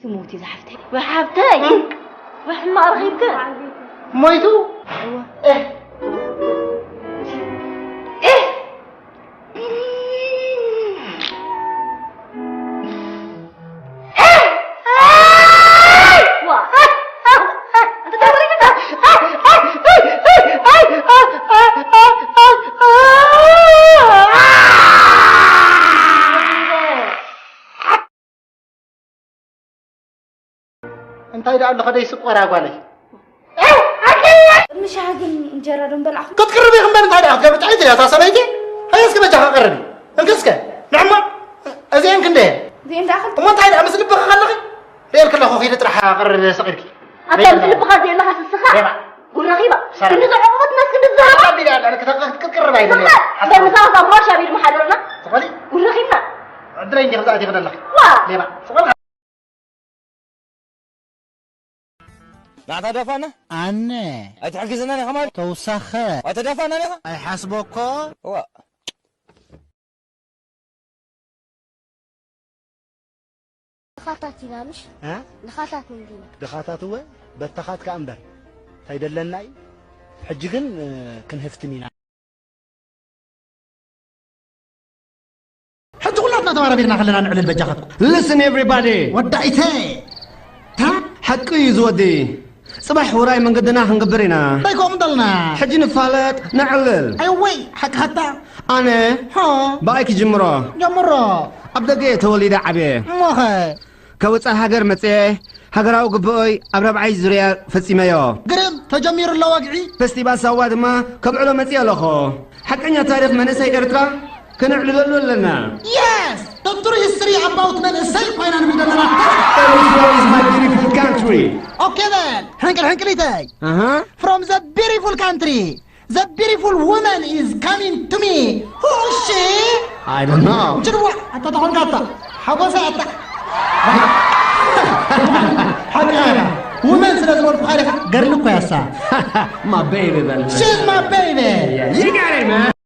يموتي زحفتي وحفتي وحما رغيبك مويتو ايوه ايه انت هيدا الله خدي سوق ورا بالي مش عاقل نجرب نبلعهم تقربي غمبان انت هيدا قبل تعيدي يا تصبيتي هيا اسكي بجا قربي الكسكه نعم ازين كنده زين داخل وما انت هيدا مسلب خلقي ريال كله اخو خيدت راح اقرب صغيرك انت مسلب خازي الله خاص السخاء والرغيبه كنت عقبت ناس كنت زهره ربي لا انا كنت تقرب هيدا ده مسافه مرشه بين محلنا صغلي والرغيبه ادري انت خداتي غدا لك واه ليه بقى صغلي لا تدافعنا أنا أتحجزنا أنا كمان توسخ أتدافعنا أنا أي حسبك هو دخاتات ينامش ها دخاتات من دينا دخاتات هو بتخات كأنبر تيدلنا حجكن كنهفتنينا حتى قلنا تمارا بينا خلينا نعلن بجاختكم Listen everybody ودعيتي ها حقي زودي صباح وراي من قدنا هنقبرنا بايكم ضلنا حجي نفالت نعلل أيوي حق حتى أنا ها بايك جمرة جمرة أبدأ توليد عبي ما كوتصا هاجر متيه هاجراو قبوي أبرب عايز زريا فسيمايو قرب تجمير اللاواقعي فستيبال سواد ما كبعلو متيه لخو حقنا تاريخ منسي إرترا كنعلل لنا يس دكتور history about منسي فاينا نبدأ This is my beautiful country اوكي then حنكل تاي From the beautiful country the beautiful woman is coming to me who is she I don't know جروا حتى تقول قطع حبوسة حتى حقا woman سنة الورد بخاري قرلكوا يا سا My baby then she's my baby You got it man